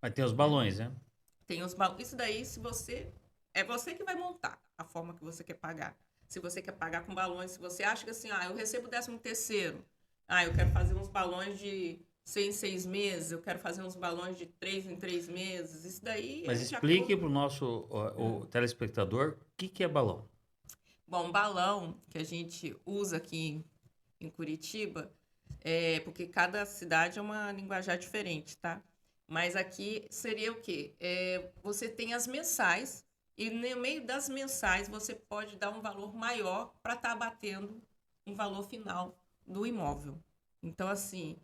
Mas tem os balões, né? Tem os balões. Isso daí, se você. É você que vai montar a forma que você quer pagar. Se você quer pagar com balões, se você acha que assim, eu recebo 13º. Eu quero fazer uns balões de 6 em 6 meses, eu quero fazer uns balões de 3 em 3 meses. Isso daí Mas é de explique acordo. para o nosso o telespectador o que é balão. Bom, balão que a gente usa aqui em Curitiba, porque cada cidade é uma linguajar diferente, tá? Mas aqui seria o quê? Você tem as mensais, e no meio das mensais você pode dar um valor maior para estar batendo um valor final do imóvel. Então, assim,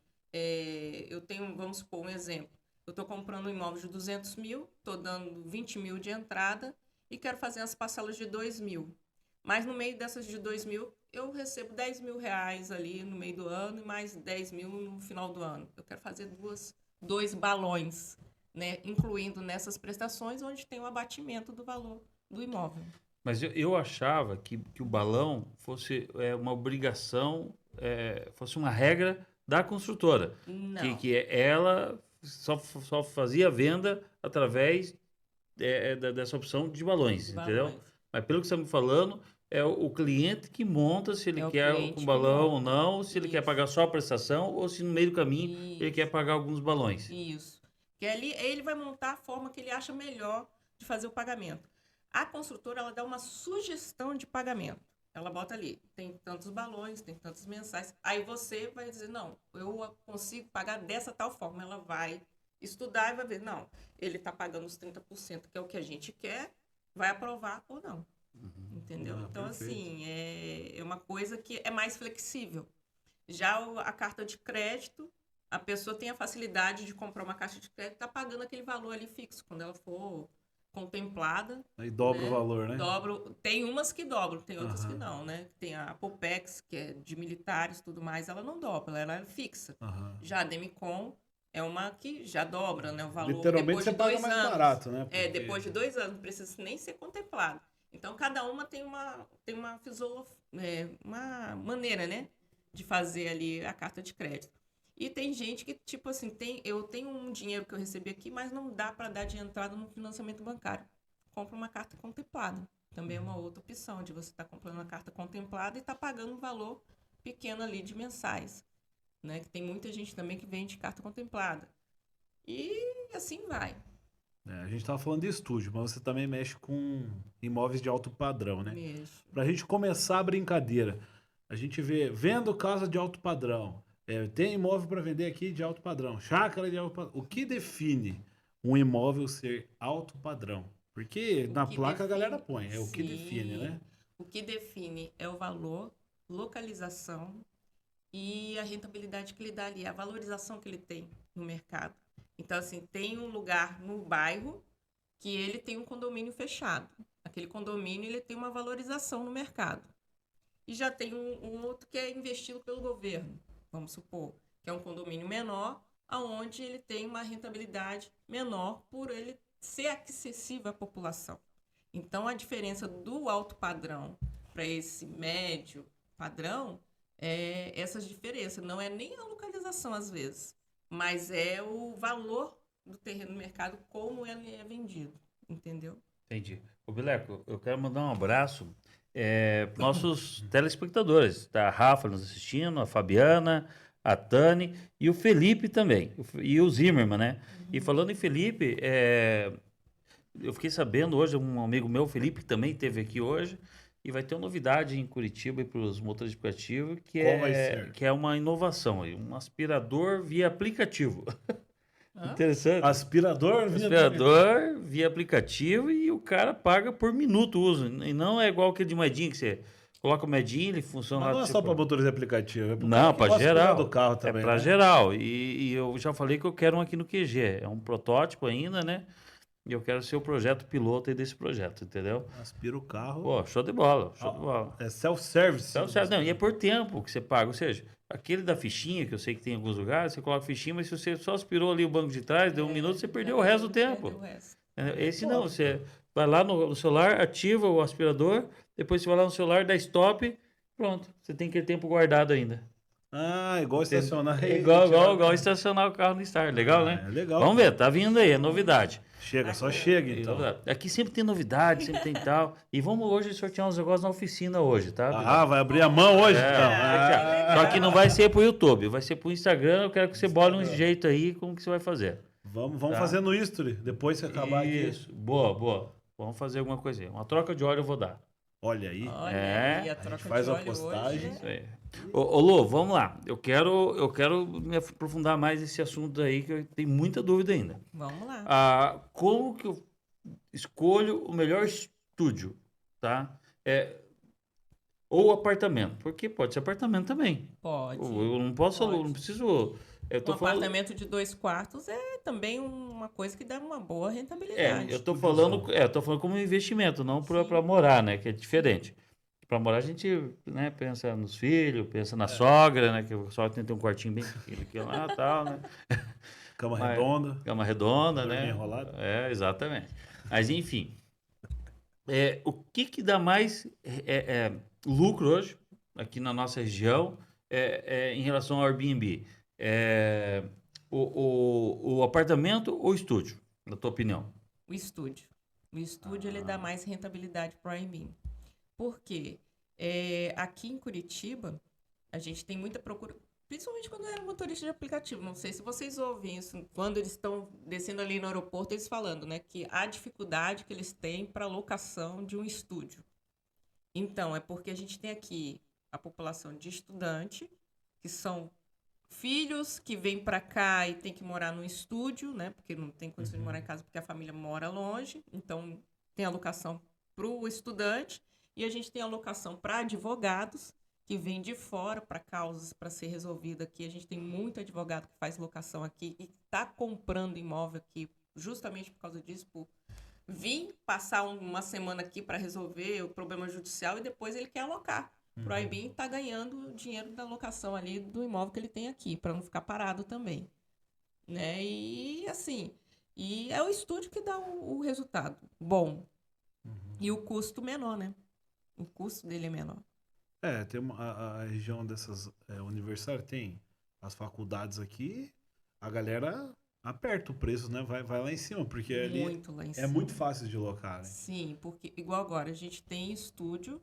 eu tenho, vamos supor, um exemplo. Eu estou comprando um imóvel de 200 mil, estou dando 20 mil de entrada e quero fazer as parcelas de 2 mil. Mas no meio dessas de 2 mil, eu recebo 10 mil reais ali no meio do ano e mais 10 mil no final do ano. Eu quero fazer dois balões, né? Incluindo nessas prestações onde tem o abatimento do valor do imóvel. Mas eu achava que o balão fosse uma obrigação, fosse uma regra da construtora, Não, ela só fazia venda através dessa opção de balões, de entendeu? balões. Mas pelo que você está me falando, é o cliente que monta se ele É o quer com cliente que balão ou monta. não, se ele quer Isso, pagar só a prestação ou se no meio do caminho ele quer isso, pagar alguns balões. isso. Que ali ele vai montar a forma que ele acha melhor de fazer o pagamento. A construtora, ela dá uma sugestão de pagamento. Ela bota ali, tem tantos balões, tem tantos mensais. Aí você vai dizer, não, eu consigo pagar dessa tal forma. Ela vai estudar e vai ver, não, ele está pagando os 30%, que é o que a gente quer, vai aprovar ou não. Entendeu? Ah, Então, perfeito. assim, é uma coisa que é mais flexível. Já a carta de crédito, a pessoa tem a facilidade de comprar uma carta de crédito e tá pagando aquele valor ali fixo. Quando ela for contemplada, Aí dobra o né? valor, né? Tem umas que dobram, tem outras que Aham, não, né? Tem a Apopex, que é de militares e tudo mais, ela não dobra, ela é fixa. aham. Já a Demicon é uma que já dobra, né? O valor Literalmente depois você de paga dois mais anos. barato, né? Depois Porque. de 2 anos, não precisa nem ser contemplado. Então, cada uma tem uma maneira, né? De fazer ali a carta de crédito. E tem gente que, tipo assim, eu tenho um dinheiro que eu recebi aqui, mas não dá para dar de entrada no financiamento bancário. Compra uma carta contemplada. Também é uma outra opção de você estar comprando uma carta contemplada e estar pagando um valor pequeno ali de mensais. Né? Que tem muita gente também que vende carta contemplada. E assim vai. A gente tava falando de estúdio, mas você também mexe com imóveis de alto padrão, né? Mesmo. Pra gente começar a brincadeira, a gente vê, vendo casa de alto padrão. Tem imóvel para vender aqui de alto padrão, chácara de alto padrão. O que define um imóvel ser alto padrão? Porque O na que placa a galera define, põe, é o que define, sim, né? o que define é o valor, localização e a rentabilidade que ele dá ali, a valorização que ele tem no mercado. Então, assim, tem um lugar no bairro que ele tem um condomínio fechado. Aquele condomínio ele tem uma valorização no mercado. E já tem um outro que é investido pelo governo, vamos supor, que é um condomínio menor, aonde ele tem uma rentabilidade menor por ele ser acessível à população. Então, a diferença do alto padrão para esse médio padrão é essas diferenças. Não é nem a localização, às vezes, mas é o valor do terreno no mercado, como ele é vendido. Entendeu? Entendi. Ô, Bileco, eu quero mandar um abraço para nossos telespectadores. Tá a Rafa nos assistindo, a Fabiana, a Tani e o Felipe também. E o Zimmermann, né? E falando em Felipe, eu fiquei sabendo hoje, um amigo meu, Felipe, que também esteve aqui hoje, e vai ter uma novidade em Curitiba para os motores de aplicativo, Qual vai ser? que é uma inovação, aí, um aspirador via aplicativo. Hã? Interessante. Aspirador via aplicativo. Aspirador via aplicativo e o cara paga por minuto o uso. E não é igual aquele de moedinha que você coloca o medinho, ele funciona Mas lá não do é seu só para próprio. motores de aplicativo, é para o cara Não, que para gosta de cuidar do geral. carro É também, para né? geral. E eu já falei que eu quero um aqui no QG. É um protótipo ainda, né? E eu quero ser o projeto piloto aí desse projeto, entendeu? Aspira o carro. Pô, show de bola, show de bola. É self-service. Então, certo, não, e é por tempo que você paga. Ou seja, aquele da fichinha, que eu sei que tem em alguns lugares, você coloca fichinha, mas se você só aspirou ali o banco de trás, deu um minuto, você perdeu o resto do Perdeu o tempo. resto. Entendeu? Esse não, Pô, você vai lá no celular, ativa o aspirador, depois você vai lá no celular, dá stop, pronto. Você tem aquele tempo guardado ainda. Ah, igual estacionar É e igual, tirar- igual, igual estacionar o carro no Star. Legal, né? É legal. Vamos ver, tá vindo aí, é novidade. Chega, só chega É então. novidade. Aqui sempre tem novidade, sempre tem tal. E vamos hoje sortear uns negócios na oficina hoje, tá? Ah, vai abrir a mão hoje É, então. sortear. Só que não vai ser pro YouTube, vai ser pro Instagram. Eu quero que você bole um jeito aí como que você vai fazer. Vamos Tá. fazer no history, depois que acabar aqui. Isso, boa, boa. Vamos fazer alguma coisa aí. Uma troca de óleo eu vou dar. Olha aí. Olha É, aí, a a troca gente faz de a óleo postagem. hoje. Isso aí. Ô, Lu, vamos lá. Eu quero me aprofundar mais nesse assunto aí, que eu tenho muita dúvida ainda. Vamos lá. Como que eu escolho o melhor estúdio, tá? Ou apartamento, porque pode ser apartamento também. Pode. Eu não posso, Pode. eu não preciso. Eu tô Um falando, apartamento de 2 quartos é também uma coisa que dá uma boa rentabilidade. eu tô falando como investimento, não Sim. para morar, né? Que é diferente. Para morar a gente, né, pensa nos filhos, pensa na sogra, né? Que o sogra tem que ter um quartinho bem pequeno aqui lá, tal, né? Cama Mas- redonda. Cama redonda, Dormir né? enrolado. Exatamente. Mas enfim, o que dá mais lucro hoje aqui na nossa região em relação ao Airbnb? O apartamento ou o estúdio, na tua opinião? O estúdio. O estúdio ele dá mais rentabilidade para o Airbnb. Por quê? Aqui em Curitiba, a gente tem muita procura, principalmente quando era motorista de aplicativo. Não sei se vocês ouvem isso, quando eles estão descendo ali no aeroporto, eles falando, né, que a dificuldade que eles têm para locação de um estúdio. Então, é porque a gente tem aqui a população de estudante, que são filhos que vêm para cá e tem que morar no estúdio, né? Porque não tem condição de morar em casa porque a família mora longe. Então, tem alocação para o estudante. E a gente tem alocação para advogados que vêm de fora para causas para ser resolvida aqui. A gente tem muito advogado que faz locação aqui e está comprando imóvel aqui justamente por causa disso, por vir passar uma semana aqui para resolver o problema judicial e depois ele quer alocar. Pro Airbnb está ganhando dinheiro da locação ali do imóvel que ele tem aqui, para não ficar parado também. Né? E assim, é o estúdio que dá o resultado bom. E o custo menor, né? O custo dele é menor. Tem a região dessas universitárias, tem as faculdades aqui, a galera aperta o preço, né? Vai lá em cima, porque ali Muito lá em cima. é muito fácil de locar, né? Sim, porque igual agora, a gente tem estúdio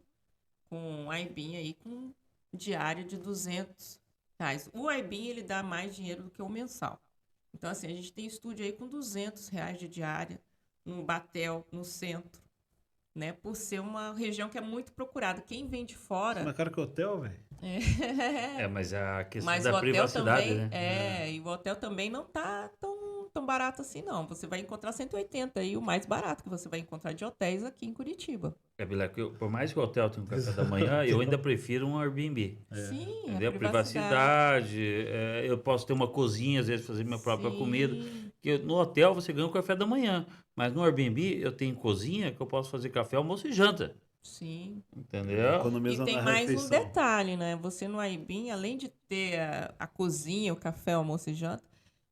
com Airbnb aí com diária de R$200. O Airbnb, ele dá mais dinheiro do que o mensal. Então, assim, a gente tem estúdio aí com R$200 de diária, no Batel, no centro, né? Por ser uma região que é muito procurada. Quem vem de fora... Mais caro que hotel, velho. Mas a questão Mas da o hotel privacidade, também, né? e o hotel também não tá tão barato assim, não. Você vai encontrar 180 aí, o mais barato que você vai encontrar de hotéis aqui em Curitiba. Bileco, por mais que o hotel tenha um café da manhã, eu ainda prefiro um Airbnb. Sim, Entendeu? a privacidade. Eu posso ter uma cozinha, às vezes fazer minha própria Sim. comida. Porque no hotel você ganha o café da manhã, mas no Airbnb eu tenho cozinha que eu posso fazer café, almoço e janta. Sim. Entendeu? E Economiza tem na mais um refeição. detalhe, né? Você no Airbnb, além de ter a cozinha, o café, o almoço e janta,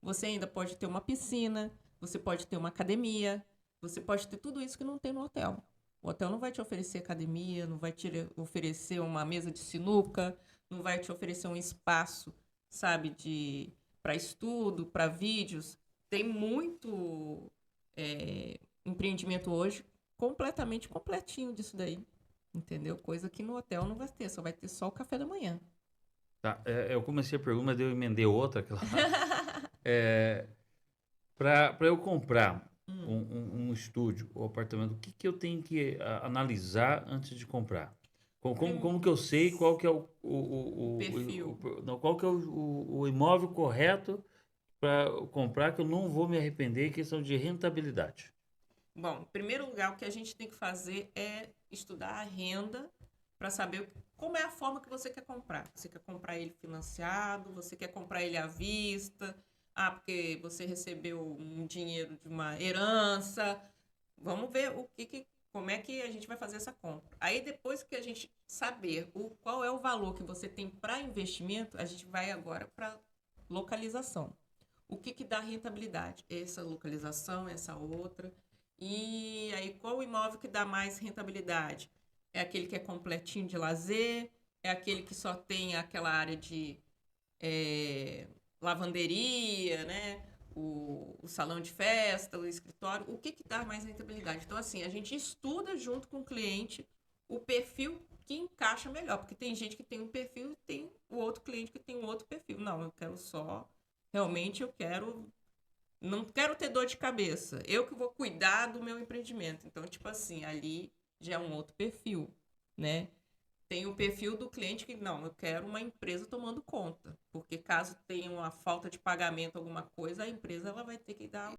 você ainda pode ter uma piscina, você pode ter uma academia, você pode ter tudo isso que não tem no hotel. O hotel não vai te oferecer academia, não vai te oferecer uma mesa de sinuca, não vai te oferecer um espaço, sabe, para estudo, para vídeos. Tem muito empreendimento hoje completamente completinho disso daí. Entendeu? Coisa que no hotel não vai ter, só vai ter só o café da manhã. Tá, eu comecei a pergunta, mas eu emendei outra. Para eu comprar um estúdio ou apartamento, o que eu tenho que analisar antes de comprar? Como que eu sei qual que é o Perfil. não, qual que é o imóvel correto para comprar, que eu não vou me arrepender em questão de rentabilidade? Bom, em primeiro lugar, o que a gente tem que fazer é estudar a renda para saber como é a forma que você quer comprar. Você quer comprar ele financiado? Você quer comprar ele à vista? Porque você recebeu um dinheiro de uma herança. Vamos ver como é que a gente vai fazer essa compra. Aí, depois que a gente saber qual é o valor que você tem para investimento, a gente vai agora para localização. O que dá rentabilidade? Essa localização, essa outra. E aí, qual o imóvel que dá mais rentabilidade? É aquele que é completinho de lazer? É aquele que só tem aquela área de lavanderia, né? O salão de festa, o escritório, o que dá mais rentabilidade. Então, assim, a gente estuda junto com o cliente o perfil que encaixa melhor, porque tem gente que tem um perfil e tem o outro cliente que tem um outro perfil. Não, eu quero só, realmente eu quero, não quero ter dor de cabeça. Eu que vou cuidar do meu empreendimento. Então, tipo assim, ali já é um outro perfil, né? Tem o perfil do cliente que, não, eu quero uma empresa tomando conta. Porque caso tenha uma falta de pagamento, alguma coisa, a empresa ela vai ter que dar